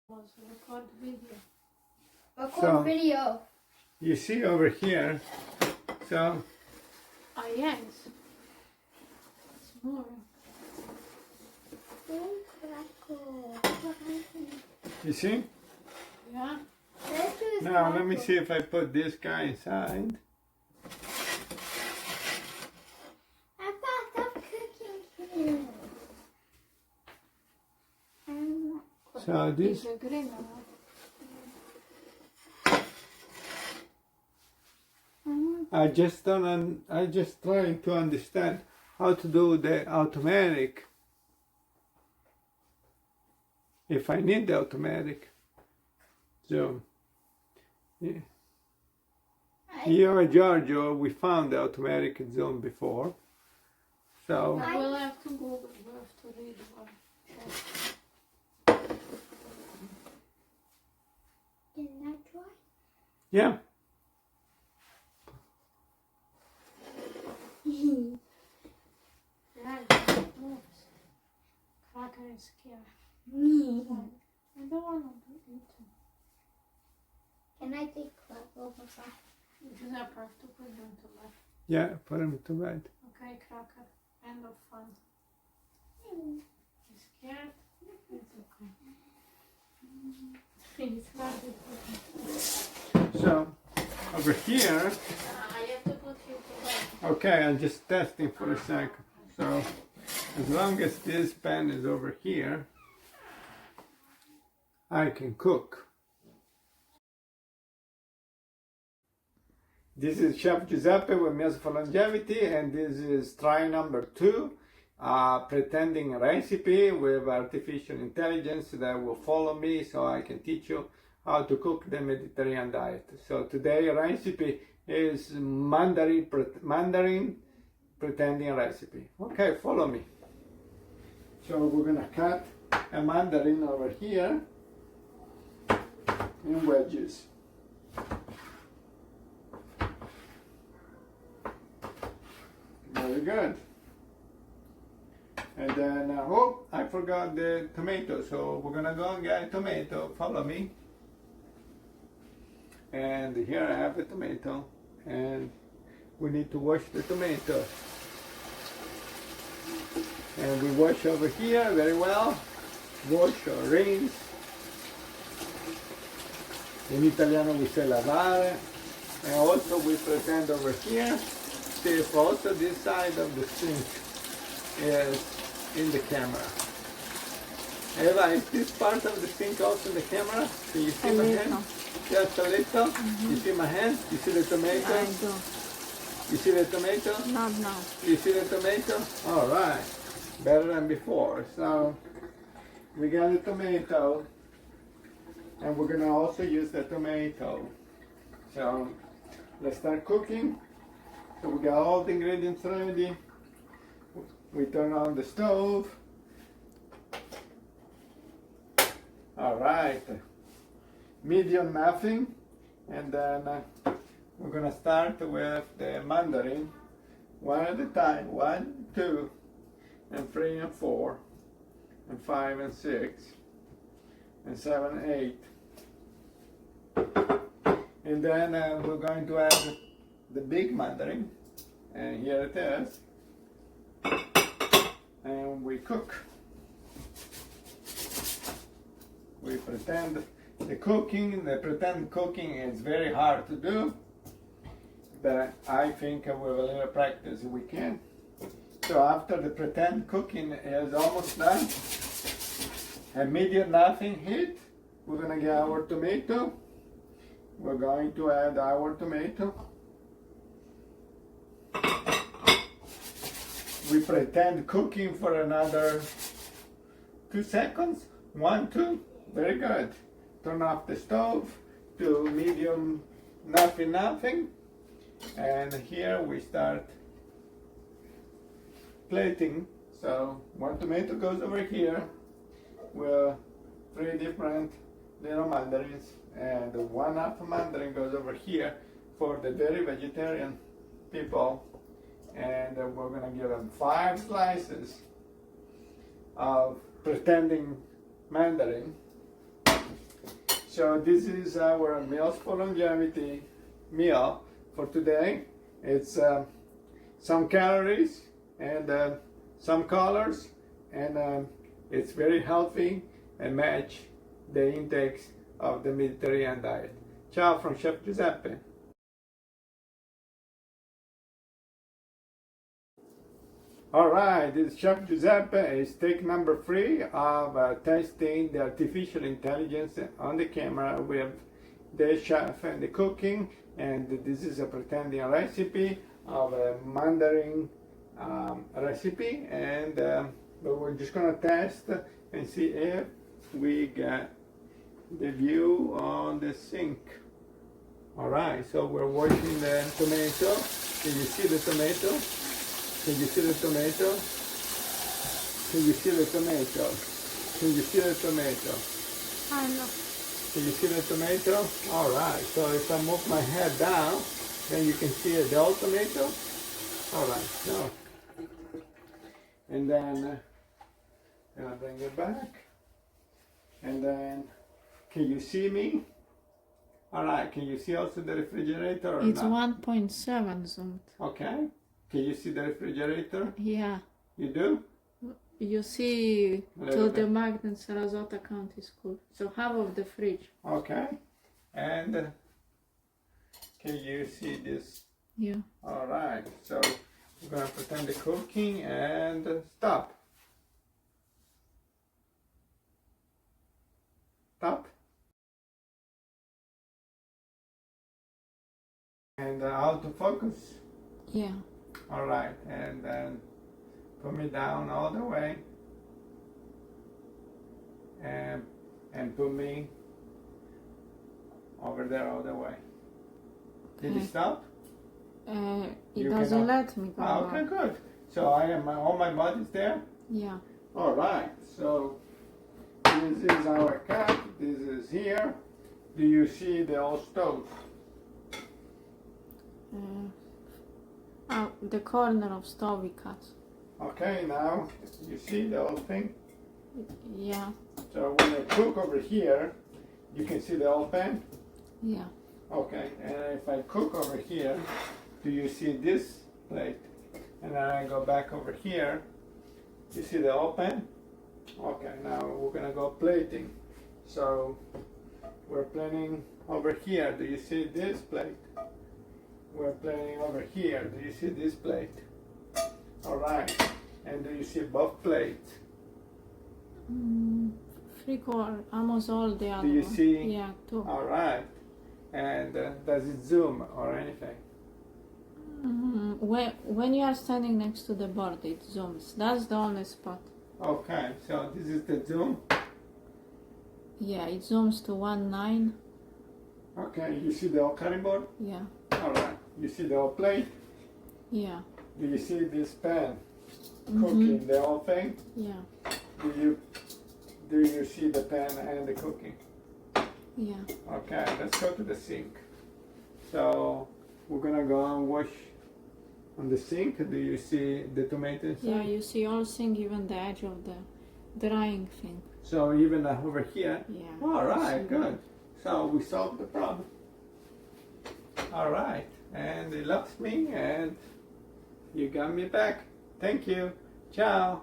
Record video. So- Video. You see over here, so Ah, yes. It's more. you see? Yeah. Now let me see if I put this guy inside. Stop cooking here. So this, It's a green one. I just trying to understand how to do the automatic. If I need the automatic. So yeah. Here at Giorgio we found the automatic zone before. So But we'll have to Google. We'll have to read one. Can I try? yeah. Yeah, it moves. Cracker is scared. I don't want to do it. Can I take clap over that? You just have to put them to bed. Yeah, put him to bed. Okay, Cracker. End of fun. You scared? It's okay. It's not difficult. So over here, I have to put you to bed. okay, I'm just testing for a second. So as long as this pan is over here, I can cook. This is Chef Giuseppe with Meals for Longevity, and this is try number 2, pretending recipe with artificial intelligence that will follow me so I can teach you how to cook the Mediterranean diet. So today recipe is Mandarin pretending recipe. Okay, follow me. So we're gonna cut a mandarin over here in wedges. Very good. And then, oh, I forgot the tomato, so we're gonna go and get a tomato. Follow me. And here I have a tomato, and we need to wash the tomato. And we wash over here very well. Wash or rinse. In Italiano we say lavare. And also we pretend over here, see if also this side of the sink is in the camera. Eva, is this part of the sink also in the camera? Can you see A my little. hand? Just a little? You see my hand? You see the tomato? I do. You see the tomato? Not now. You see the tomato? All right, better than before. So we got the tomato, and we're gonna also use the tomato. So let's start cooking. So we got all the ingredients ready. We turn on the stove. All right, medium nothing, and then we're gonna start with the mandarin, one at a time. 1, 2, and 3 and 4, and 5 and 6, and 7, 8. And then we're going to add the big mandarin, and here it is. And we cook. We pretend the pretend cooking is very hard to do, but I think with a little practice we can. So after the pretend cooking is almost done, immediate nothing heat, we're gonna get our tomato. We're going to add our tomato. We pretend cooking for another 2 seconds. 1, 2, very good. Turn off the stove to medium nothing. And here we start plating. So 1 tomato goes over here with 3 different little mandarins, and 1/2 mandarin goes over here for the very vegetarian people. And we're gonna give them 5 slices of pretending mandarin. So this is our Meals for Longevity meal for today. It's some calories and some colors, and it's very healthy and match the intakes of the Mediterranean diet. Ciao from Chef Giuseppe. All right, this is Chef Giuseppe. It's take number 3 of testing the artificial intelligence on the camera with the chef and the cooking. And this is a pretending recipe of a Mandarin recipe. And but we're just gonna test and see if we get the view on the sink. All right, so we're washing the tomato. Can you see the tomato? Can you see the tomato? Can you see the tomato? Can you see the tomato? I know. Can you see the tomato? All right, so if I move my head down, then you can see the whole tomato. All right, so, and then I'll bring it back. And then, can you see me? All right, can you see also the refrigerator or It's not? 1.7 zoomed. Okay, can you see the refrigerator? Yeah. You do? You see A to little the bit. Magna Sarasota County School. So half of the fridge. Okay, and can you see this? Yeah. All right, so we're gonna pretend the cooking and stop. Stop. And autofocus. Yeah. All right, and then put me down all the way, and put me over there all the way. Did you Okay. stop? It You doesn't cannot- let me go Ah, okay, back. good. So I am all my body's there. Yeah. All right. So this is our cat. This is here. Do you see the old stove? The corner of stove we cut. Okay. Now you see the whole thing. Yeah. So when I cook over here, you can see the whole pan. Yeah. Okay. And if I cook over here, do you see this plate? And then I go back over here. You see the whole pan? Okay. Now we're gonna go plating. So we're planning over here. Do you see this plate? We're planning over here. Do you see this plate? All right. And do you see both plates? 3/4, almost all the other you one. see? Yeah, 2. All right. And does it zoom or anything? When you are standing next to the board, it zooms. That's the only spot. Okay. So this is the zoom. Yeah, it zooms to 1.9. Okay. You see the whole cutting board? Yeah. All right. You see the whole plate? Yeah. Do you see this pan cooking the whole thing? Yeah. Do you see the pan and the cooking? Yeah. Okay, let's go to the sink. So we're gonna go and wash on the sink. Do you see the tomato inside? Yeah, you see all thing, even the edge of the drying thing. So even over here. Yeah. All right, See good. So we solved the problem. All right, and it loves me, and you got me back. Thank you. Ciao.